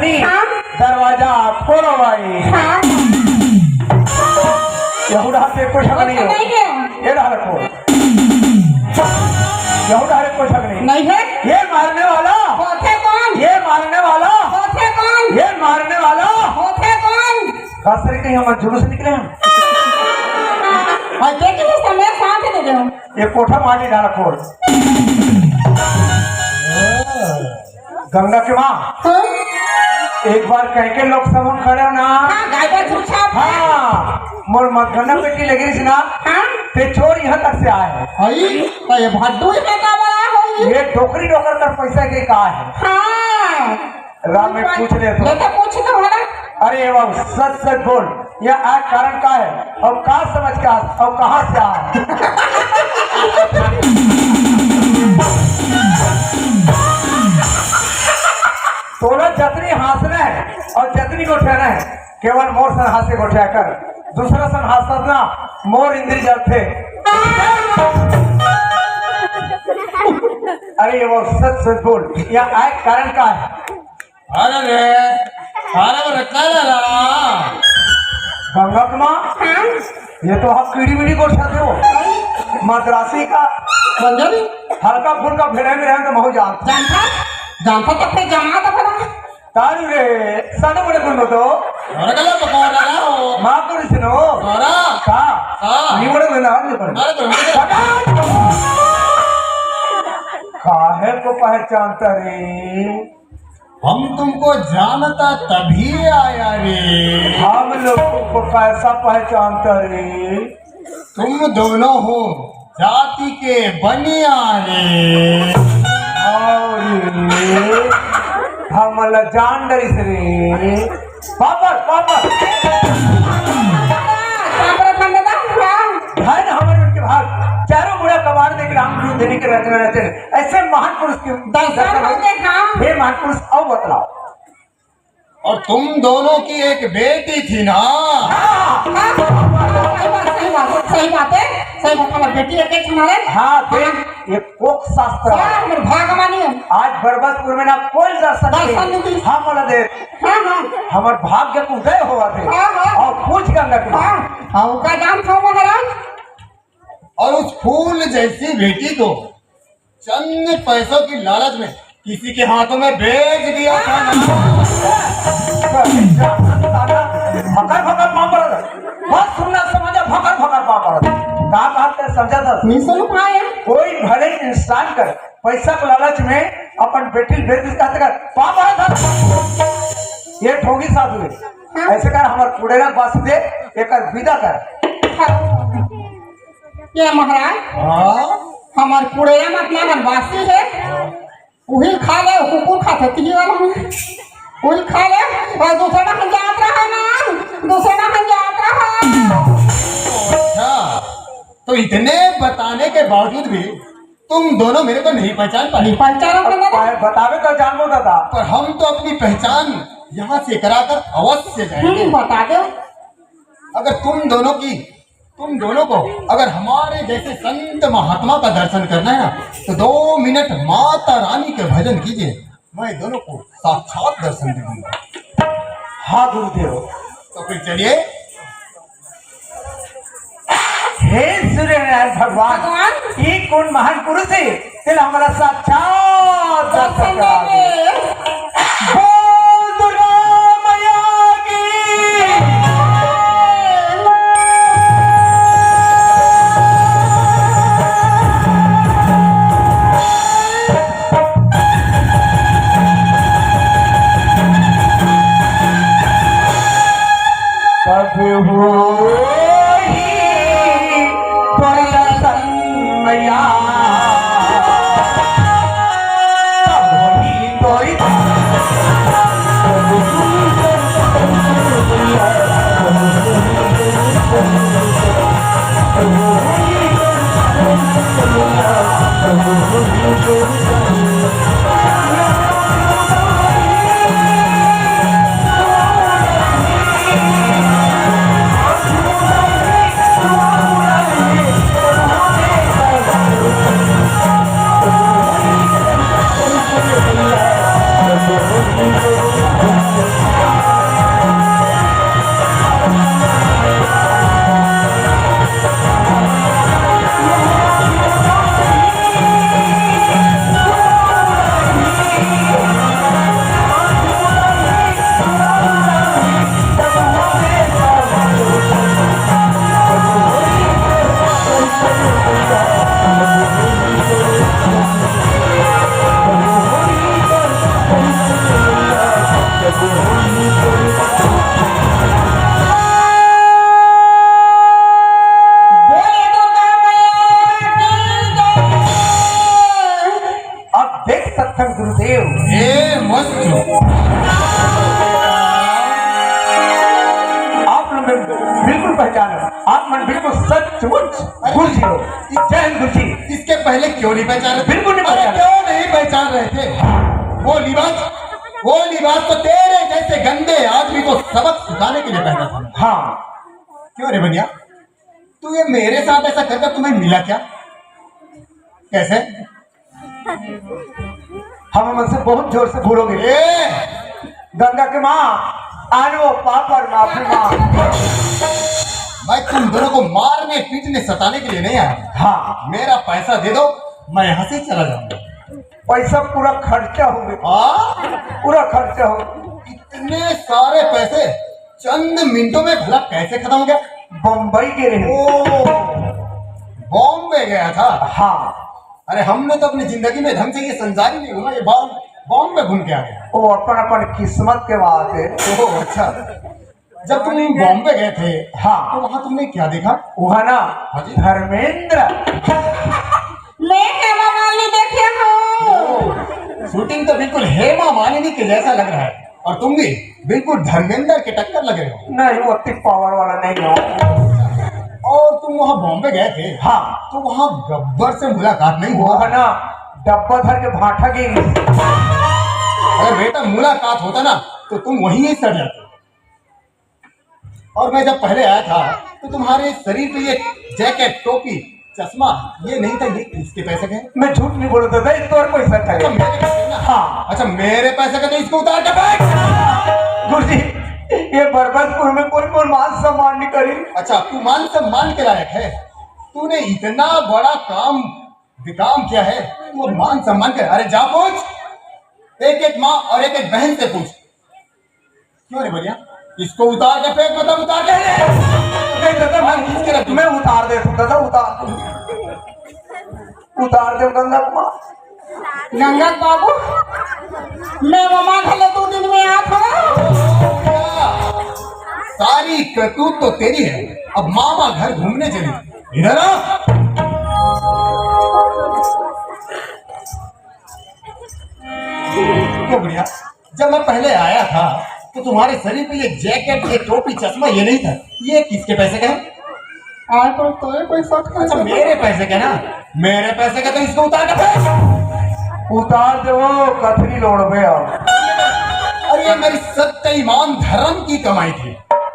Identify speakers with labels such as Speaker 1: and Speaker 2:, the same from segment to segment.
Speaker 1: जतनी
Speaker 2: हाँ।
Speaker 1: दरवाजा खोलो भाई।
Speaker 2: हाँ।
Speaker 1: यहूदा पे कोई शक नहीं
Speaker 2: नहीं
Speaker 1: हो।
Speaker 2: है।
Speaker 1: ये डाल को यहूदा है कोई शक नहीं।
Speaker 2: नहीं है।
Speaker 1: ये मारने वाला
Speaker 2: होते कौन?
Speaker 1: ये मारने वाला
Speaker 2: होते कौन?
Speaker 1: ये मारने वाला
Speaker 2: होते कौन?
Speaker 1: खास तरीके कहीं हम जुलूस निकले हम।
Speaker 2: और देखिए तो समय साथ दे दो।
Speaker 1: ये कोठा मारने डाला खोल गंगा के माँ
Speaker 2: हाँ?
Speaker 1: एक बार कह के लोग सब हम खड़े हो ना।
Speaker 2: हाँ, गाय का झूठा।
Speaker 1: हाँ मोर मगना पेटी लगी रही ना।
Speaker 2: हाँ?
Speaker 1: ते चोर यहाँ तक से आए
Speaker 2: हई तो ये भड्डू में का बड़ा होई।
Speaker 1: ये डोकरी डोकर कर पैसा के कहा है।
Speaker 2: हाँ।
Speaker 1: राम में पूछ ले तो
Speaker 2: लेके पूछ तो वाला।
Speaker 1: अरे बाबू सच सच बोल यह आज कारण का है और कहा समझ का और कहाँ से आए। तोला जतनी हंसना है और जतनी को उठाना है केवल मोर सन हाथ से उठा कर दूसरा सन हाथ ना मोर इंद्री जब थे। अरे ये वो सच सच बोल यह आज कारण का है।
Speaker 3: अरे रे
Speaker 1: गंगा की माँ
Speaker 2: हाँ?
Speaker 1: ये तो आप कीड़ी मीड़ी को उठाते हो मद्रासी का
Speaker 2: पंजाबी
Speaker 1: हल्का फुल्का भिड़े में रहे तो महू जानता
Speaker 2: जानता जानता तो फिर जमा तो फिर
Speaker 1: तारू रे साने बड़े कुंडो तो
Speaker 3: अरे कल पकौड़ा ना हो
Speaker 1: माँ को रिसनो
Speaker 3: अरे
Speaker 1: का
Speaker 3: हाँ।
Speaker 1: नहीं बड़े बना नहीं पड़े
Speaker 3: अरे तो
Speaker 1: काहे को पहचानता रे
Speaker 3: हम तुमको जानता तभी आया रे।
Speaker 1: हम लोग को कैसा पहचानता रे
Speaker 3: तुम दोनों हो जाति के बनिया रे।
Speaker 1: और हम जान डरिस रे पापा पापा
Speaker 2: सापर ठंडा था।
Speaker 1: भाई ना हमारे उनके भाग चारों बुढ़ा कबाड़ देकर हम दूध देने के रहते में रहते हैं ऐसे महान पुरुष के
Speaker 2: दर्शन हो देखा।
Speaker 1: हे महान पुरुष आओ बतलाओ।
Speaker 3: और तुम दोनों की एक बेटी थी ना।
Speaker 2: सही बात है। सही बात हमारी बेटी एक हमारे।
Speaker 1: हाँ देख ये कोक शास्त्र
Speaker 2: हमारे भागवानी है।
Speaker 1: आज बरबसपुर में ना कोई दर्शन
Speaker 2: दर्शन नहीं
Speaker 1: नहीं
Speaker 2: दी।
Speaker 1: हम वाला देख
Speaker 2: हाँ हाँ
Speaker 1: हमार भाग्य को उदय हुआ थे
Speaker 2: हाँ, हाँ।
Speaker 1: और पूछ गंगा की माँ।
Speaker 2: हाँ और का नाम था महाराज।
Speaker 3: और उस फूल जैसी बेटी को चंद पैसों की लालच में किसी के हाथों में बेच दिया था ना।
Speaker 1: भकर भकर पापड़ बहुत सुनना समझा भकर भकर पापड़ कहा बात कर समझा था
Speaker 2: नहीं सुन पाए।
Speaker 1: कोई भले इंसान कर पैसा के लालच में अपन बेटी भेज देता कर पापड़ था ये ठोगी साधु है। ऐसे कर हमारे कुड़ेरा बास दे एक विदा कर।
Speaker 2: ये महाराज
Speaker 3: हाँ?
Speaker 2: हमारे कुड़ेरा में अपना वनवासी है वही खा ले कुकुर खाते तीन वाला में वही खा ले और दूसरा हम जात रहा ना दूसरा हम जात रहा।
Speaker 3: अच्छा तो इतने बताने के बावजूद भी तुम दोनों मेरे को नहीं पहचान पाई।
Speaker 2: पंचायत में ना
Speaker 1: बतावे तो जान दादा
Speaker 3: पर हम तो अपनी पहचान यहाँ से कराकर अवश्य जाएंगे।
Speaker 2: बता दो।
Speaker 3: अगर तुम दोनों को अगर हमारे जैसे संत महात्मा का दर्शन करना है ना तो 2 मिनट माता रानी के भजन कीजिए मैं दोनों को साक्षात दर्शन दे दूंगा।
Speaker 1: हाँ गुरुदेव
Speaker 3: तो फिर चलिए।
Speaker 1: हे सूर्य नारायण भगवान ये कौन महान पुरुष है तेल हमारा साक्षात दर्शन करा दे। बोल दुर्गा मैया की। कभी होई कोई दर्शन मैया कभी कोई पहचानो आप मन बिल्कुल सचमुच गुरुजी हो। जय हिंद गुरुजी।
Speaker 3: इसके पहले क्यों नहीं पहचान रहे?
Speaker 1: बिल्कुल नहीं
Speaker 3: अरे
Speaker 1: पहचान।
Speaker 3: क्यों नहीं पहचान रहे थे? वो लिबास तो तेरे जैसे गंदे आदमी को सबक सिखाने के लिए पहना था।
Speaker 1: हाँ
Speaker 3: क्यों रे बनिया, तू ये मेरे साथ ऐसा करकर तुम्हें मिला क्या? कैसे?
Speaker 1: हम हमसे बहुत जोर से भूलोगे।
Speaker 3: ए,
Speaker 1: गंगा के माँ आज वो पाप और माफी माँ।
Speaker 3: मैं तुम दोनों को मारने पीटने सताने के लिए नहीं आया।
Speaker 1: हाँ
Speaker 3: मेरा पैसा दे दो, मैं यहाँ से चला जाऊंगा।
Speaker 1: पैसा पूरा खर्चा हो गया, पूरा खर्चा हो।
Speaker 3: इतने सारे पैसे चंद मिनटों में भला कैसे खत्म हो गया?
Speaker 1: बम्बई के रहे।
Speaker 3: ओ, बॉम्बे गया था।
Speaker 1: हाँ
Speaker 3: अरे हमने तो अपनी जिंदगी में ढंग से ये संसार ही नहीं घूमा, ये बॉम्बे घूम के आ गया।
Speaker 1: वो अपन अपन किस्मत के बात है।
Speaker 3: ओह अच्छा, जब तुम बॉम्बे गए थे
Speaker 1: हाँ
Speaker 3: तो वहाँ तुमने क्या देखा?
Speaker 1: वहाँ ना
Speaker 3: हाँ जी।
Speaker 1: धर्मेंद्र।
Speaker 2: मैं हेमा मालिनी देखे हूँ।
Speaker 3: शूटिंग तो बिल्कुल हेमा मालिनी के जैसा लग रहा है, और तुम भी बिल्कुल धर्मेंद्र के टक्कर लग रहे हो।
Speaker 1: नहीं वो इतनी पावर वाला नहीं हो।
Speaker 3: और तुम वहाँ बॉम्बे गए थे,
Speaker 1: हाँ
Speaker 3: तो वहाँ गब्बर से मुलाकात नहीं
Speaker 1: वो
Speaker 3: हुआ?
Speaker 1: है ना डब्बा धर के भाटा गिरी।
Speaker 3: अगर बेटा मुलाकात होता ना तो तुम वहीं ही सड़ जाते। और मैं जब पहले आया था तो तुम्हारे शरीर पे ये जैकेट, टोपी, चश्मा ये नहीं था। ये किसके पैसे के?
Speaker 1: मैं झूठ नहीं बोलता था, इस तौर पैसा
Speaker 3: अच्छा
Speaker 1: था।
Speaker 3: मेरे पैसे ना?
Speaker 1: हाँ
Speaker 3: अच्छा मेरे पैसे का, तो इसको उतार के फेंक।
Speaker 1: गुरुजी ये बरबसपुर में कोई मान सम्मान नहीं करी।
Speaker 3: अच्छा तू मान सम्मान के लायक है? तूने इतना बड़ा काम विकाम किया है, तू मान सम्मान के? अरे जा पूछ, एक एक माँ और एक एक बहन से पूछ। क्यों रे भैया, इसको उतार के फेंक, मतलब उतार के।
Speaker 1: नहीं दादा मैं उतार दे तू दादा, उतार दे गंगा कुमार।
Speaker 2: गंगा बाबू मैं ममा घले 2 दिन में आ था।
Speaker 3: सारी करतूत तो तेरी है, अब मामा घर घूमने चली। इधर आ। क्यों बढ़िया, जब मैं पहले आया था तो तुम्हारे शरीर पे ये जैकेट, ये टोपी, चश्मा ये नहीं था। ये किसके पैसे का है?
Speaker 2: आए तो ये पैसा
Speaker 3: अच्छा मेरे पैसे का ना? मेरे पैसे का तो इसको उतार के फेंक।
Speaker 1: उतार दे वो कथरी लोड़ में अब।
Speaker 3: और ये मेरी सत्य, ईमान, धर्म की कमाई थी।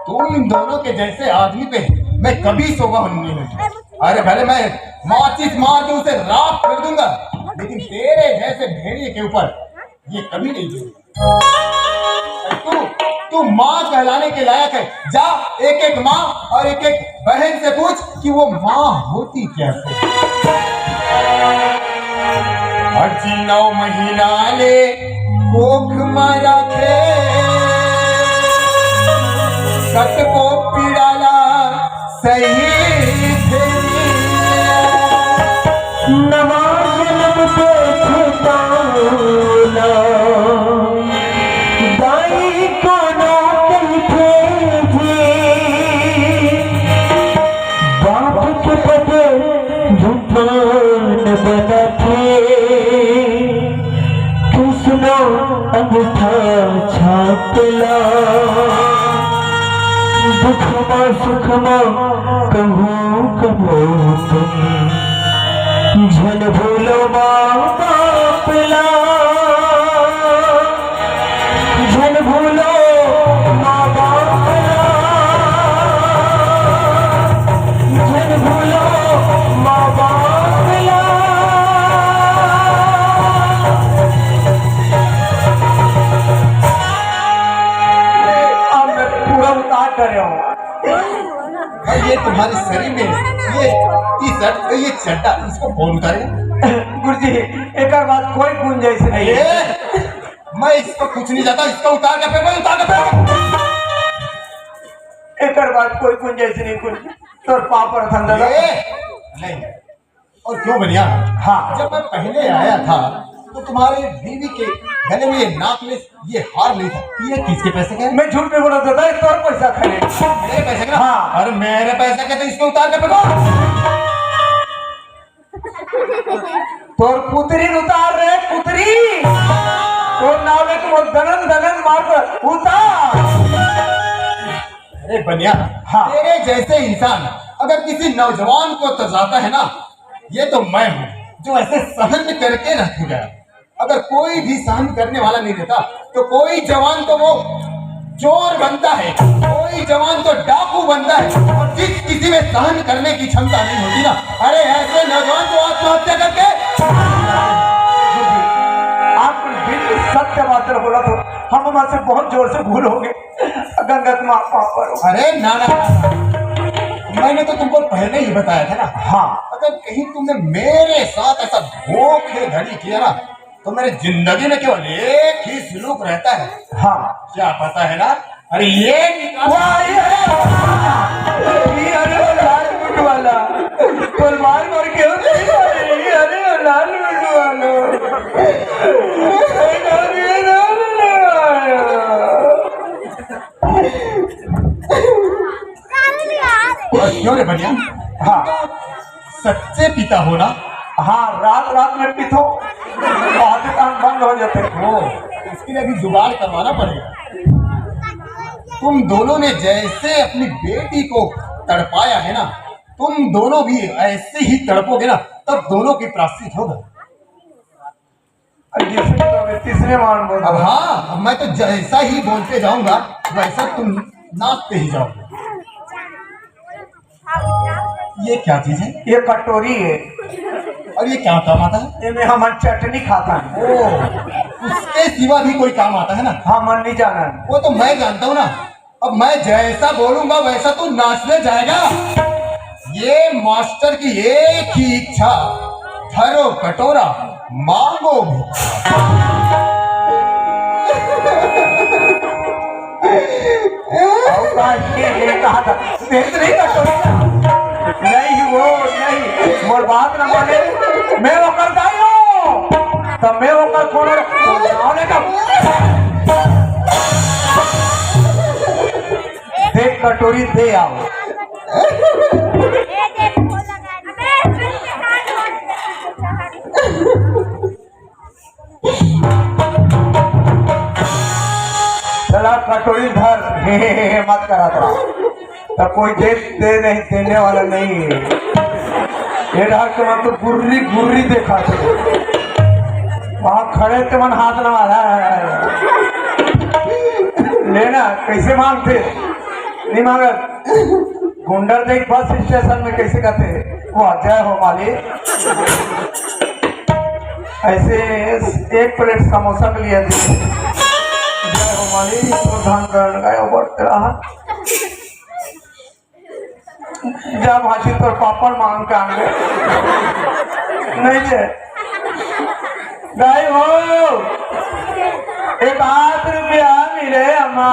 Speaker 3: तुम इन दोनों के जैसे आदमी पे मैं कभी शोभा नहीं लगी। अरे भले मैं माचिस मार के उसे राख कर दूंगा, लेकिन तेरे जैसे भेड़िए के ऊपर ये कभी नहीं दूंगा। तू माँ कहलाने के लायक है। जा एक एक माँ और एक एक बहन से पूछ कि वो माँ होती कैसे। 9 महीना ले कोख में रखे, सत को पीड़ाला सही थे।
Speaker 1: नवाज लब पे छुपाना दाई को नौकरी भेजे, बाप के पदे जुबान बना थे, कृष्णो अंगूठा छापला, दुखमा सुखमा कहूँ कहो तुम, झन भूलो माँ बापला, झन भूलो माँ बापला, झन भूलो माँ बापला। अब मैं पूरा उतार कर रहा हूँ।
Speaker 3: और ये तुम्हारे शरीर में ये टी-शर्ट, ये चड्डा, इसको कौन उतारेगा?
Speaker 1: गुरुजी एक बात कोई गुंजाइश नहीं है।
Speaker 3: मैं इसको कुछ नहीं जाता, इसको उतार के फेंक, उतार के फेंक।
Speaker 1: एक बात कोई गुंजाइश नहीं गुरुजी, तो पापड़ धंधा
Speaker 3: नहीं। और क्यों बनिया?
Speaker 1: हाँ
Speaker 3: जब मैं पहले आया था तो तुम्हारे बीवी के गले में ये नाकलेस, ये हार नहीं था। ये किसके पैसे का है?
Speaker 1: मैं झूठ नहीं बोला था, इस और पैसा खाने।
Speaker 3: मेरे पैसे का?
Speaker 1: हाँ।
Speaker 3: और मेरे पैसे का तो इसको उतार के फेंको।
Speaker 1: तोर पुतरी उतार रहे, पुतरी तो नावे को दनन दनन मार कर उतार।
Speaker 3: अरे बनिया,
Speaker 1: हाँ।
Speaker 3: तेरे जैसे इंसान अगर किसी नौजवान को तजाता है ना, ये तो मैं हूँ जो ऐसे सहन करके रख गया। अगर कोई भी सहन करने वाला नहीं रहता तो कोई जवान तो वो चोर बनता है, कोई जवान तो डाकू बनता है। और जिस किसी में सहन करने की क्षमता नहीं होती ना, अरे ऐसे नौजवान तो आत्महत्या करके।
Speaker 1: आप बिल्कुल सत्य बात बोला तो हम हमारे से बहुत जोर से भूल हो गए। गंगत माँ पर
Speaker 3: अरे ना ना, मैंने तो तुमको पहले ही बताया था ना।
Speaker 1: हाँ,
Speaker 3: अगर कहीं तुमने मेरे साथ ऐसा धोखेधड़ी किया ना तो मेरी जिंदगी में केवल एक ही सलूक रहता है।
Speaker 1: हाँ,
Speaker 3: क्या पता है ना? अरे ये
Speaker 1: लाल मुंड वाला तलवार मार के अरे लाल मुंड वाला
Speaker 3: क्यों रे बनिया?
Speaker 1: हाँ
Speaker 3: सच्चे पिता हो ना?
Speaker 1: हाँ, रात रात में पीतो आधे काम बंद हो जाते।
Speaker 3: ओ, इसके लिए अभी जुगाड़ करवाना पड़ेगा। तुम दोनों ने जैसे अपनी बेटी को तड़पाया है ना, तुम दोनों भी ऐसे ही तड़पोगे ना, तब दोनों की प्रायश्चित होगा।
Speaker 1: तीसरे मान बोल।
Speaker 3: अब हाँ, अब मैं तो जैसा ही बोलते जाऊंगा वैसा तुम नाचते ही जाओगे। ये क्या चीज है?
Speaker 1: ये कटोरी है
Speaker 3: और ये क्या काम आता है?
Speaker 1: ये हम चटनी खाता है।
Speaker 3: ओ, उसके सिवा भी कोई काम आता है ना?
Speaker 1: हाँ, मन नहीं जाना।
Speaker 3: वो तो मैं जानता हूँ ना। अब मैं जैसा बोलूंगा वैसा तू नाचने जाएगा। ये मास्टर की एक ही इच्छा, धरो कटोरा मांगो
Speaker 1: ये कहा था नहीं कटोरी नहीं, वो नहीं मोर बात ना माने। मैं वो करता हूँ तब मैं वो कर छोड़ देख कटोरी दे आओ। चला कटोरी धर, हे मत करा था तो कोई दे नहीं, देने वाला नहीं है। ये डॉक्टर मन तो गुर्री गुर्री देखा थे वहां खड़े थे, मन हाथ लगा लेना कैसे मांगते नहीं मांगत। गुंडर देख बस स्टेशन में कैसे कहते वो जय हो मालिक। ऐसे एक प्लेट समोसा के लिए जय हो मालिक तो धान कर लगाया बढ़ते रहा। जब हाथी तो पापड़ मांग के आगे नहीं दे गाय हो 1 रुपया मिले अम्मा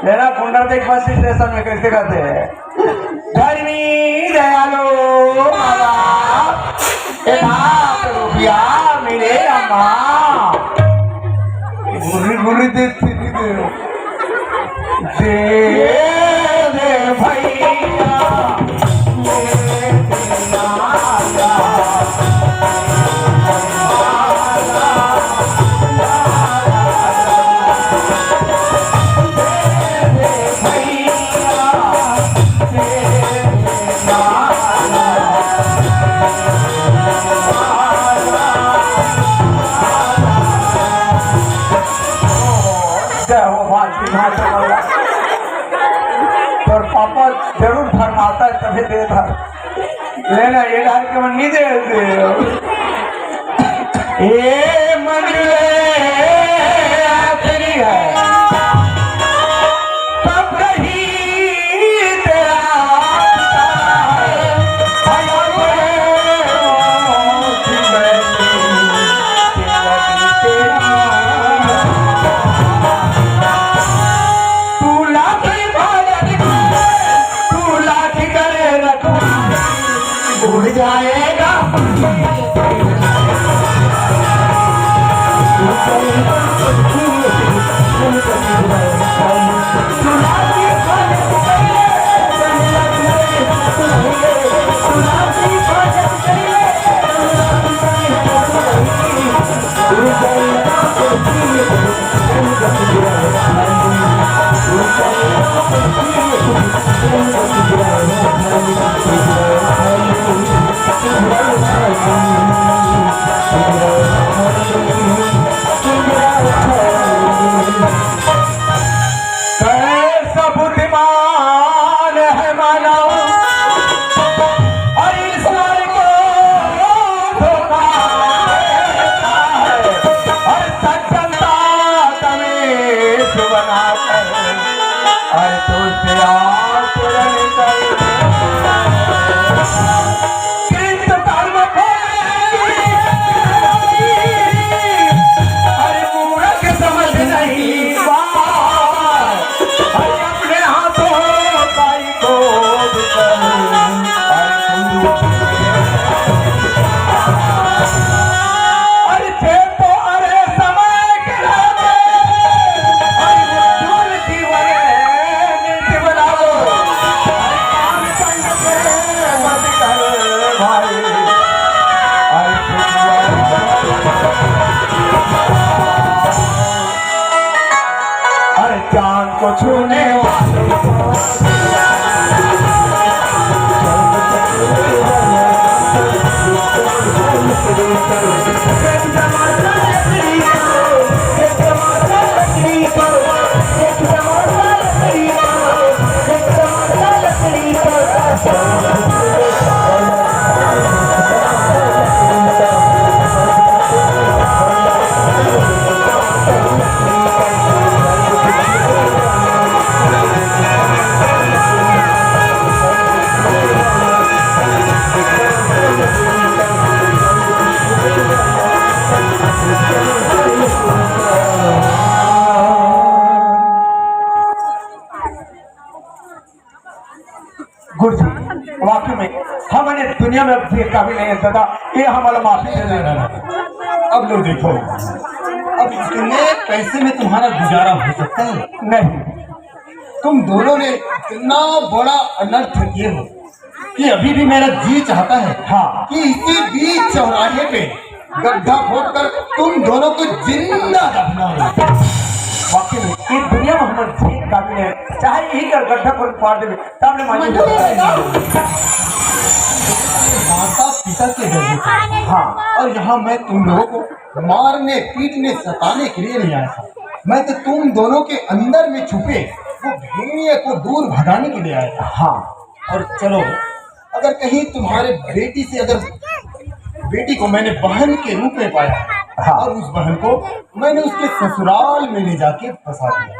Speaker 1: लेना। कुंडर देख बस स्टेशन में कैसे कहते हैं धर्मी दयालो 1 रुपया मिले अम्मा। गुर्री गुर्री देती दे भैया और पापा जरूर धर्माता है तभी दे था लेना। ये डाल के मन नहीं दे ये मंजिल आखिरी है तब रही तेरा उड़ जाएगा अरे तुझसे आचरण कर कृत कर्म अरे मूर्ख समझ नहीं बात अरे अपने हाथों काई खोद कर अरे थे तो अरे समय के राजे अरे झूल की वरे नीति बनाओ अरे काम संग के मत कर भाई अरे चांद को छूने वाले गुरु जी वाकई में हमने दुनिया में भी काबिल नहीं है दादा ये हमारा माफी दे देना।
Speaker 3: अब लोग देखो, अब इतने पैसे में तुम्हारा गुजारा हो सकता है?
Speaker 1: नहीं,
Speaker 3: तुम दोनों ने इतना बड़ा अनर्थ किए हो कि अभी भी मेरा जी चाहता है
Speaker 1: हाँ
Speaker 3: कि इसी बीच चौराहे पे गड्ढा खोदकर तुम दोनों को जिंदा दफनाओ।
Speaker 1: वाकई में ये दुनिया में हमारे जी काबिल है, चाहे यही कर गड्ढा पर फाड़ देवे तब ने मानी
Speaker 3: माता पिता के दर्जे पे।
Speaker 1: हाँ
Speaker 3: और यहाँ मैं तुम लोगों को मारने पीटने सताने के लिए नहीं आया था, मैं तो तुम दोनों के अंदर में छुपे वो भेड़िए को दूर भगाने के लिए आया था।
Speaker 1: हाँ
Speaker 3: और चलो, अगर कहीं तुम्हारे बेटी से अगर बेटी को मैंने बहन के रूप में पाया
Speaker 1: हाँ।
Speaker 3: और उस बहन को मैंने उसके ससुराल में ले जाके फंसा दिया।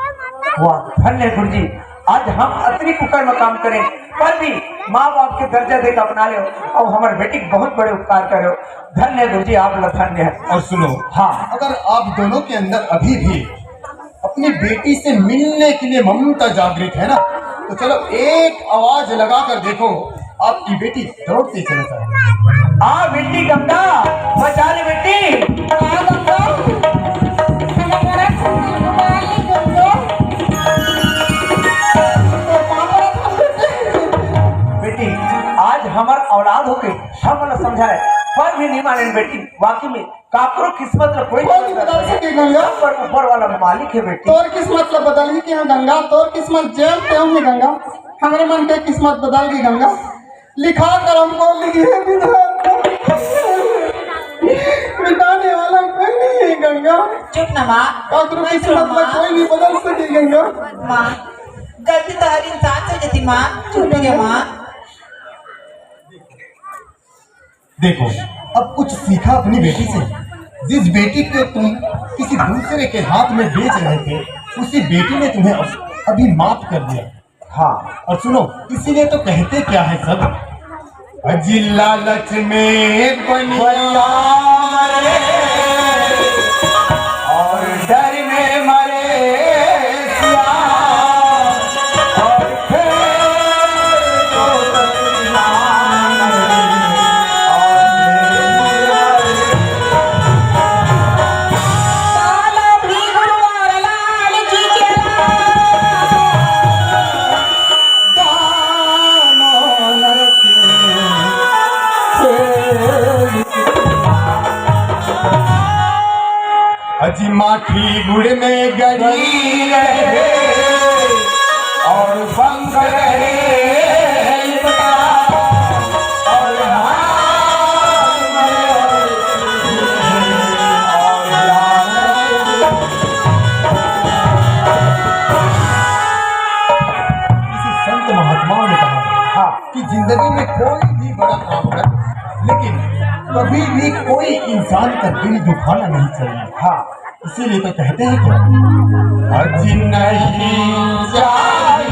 Speaker 1: वाह धन्य गुरु जी, आज हम अतिरिक्त कुकर में काम करें पर भी माँ बाप के दर्जा देकर अपना ले और हमारे बेटी को बहुत बड़े उपकार करे। धन्य गुरु जी, आप धन्य है।
Speaker 3: और सुनो,
Speaker 1: हाँ
Speaker 3: अगर आप दोनों के अंदर अभी भी अपनी बेटी से मिलने के लिए ममता जागृत है ना, तो चलो एक आवाज लगा कर देखो, आपकी बेटी दौड़ते चले जाए।
Speaker 1: आ बेटी गंगा बचा ले बेटी। बेटी आज हमार औलाद हो गई, हम न समझाए पर भी नहीं माने बेटी। वाकई में काकरो किस्मत में कोई
Speaker 2: नहीं बदल सके गंगा।
Speaker 1: ऊपर वाला मालिक है बेटी।
Speaker 2: तोर किस्मत ला बदल गई क्या गंगा? तोर किस्मत जेल पे होंगे गंगा, हमारे मन के किस्मत बदल गई गंगा। लिखा कर हमको लिखी है विधाता, मिटाने वाला कोई नहीं है गंगा।
Speaker 4: चुप ना माँ,
Speaker 2: काकरो किस्मत ला कोई नहीं बदल सके गंगा।
Speaker 4: माँ गलती तो हर इंसान से होती माँ, चुप रहिए माँ।
Speaker 3: देखो, अब कुछ सीखा अपनी बेटी से। जिस बेटी को तुम किसी दूसरे के हाथ में बेच रहे थे, उसी बेटी ने तुम्हें अभी माफ कर दिया।
Speaker 1: हाँ
Speaker 3: और सुनो, इसीलिए तो कहते क्या है सब, अजी लालच में बनिया मरे
Speaker 1: और डर में मरे सियार, और फिर तो तकदीरान
Speaker 4: साला भी गुरुवार लाल जी के
Speaker 3: अजी माठी गुड़ में गड़ी रहे
Speaker 1: और बंग रहे और हार मरे और
Speaker 3: किसी संत महात्माओं ने कहा
Speaker 1: हाँ
Speaker 3: कि जिंदगी में कोई भी बड़ा काम कर, लेकिन कभी भी कोई इंसान का दिल दुखाना नहीं चाहिए।
Speaker 1: हाँ
Speaker 3: इसीलिए तो कहते हैं क्या, अजी नहीं चाहिए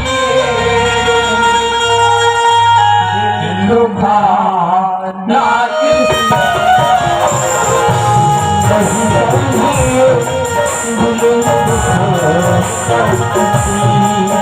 Speaker 5: बासी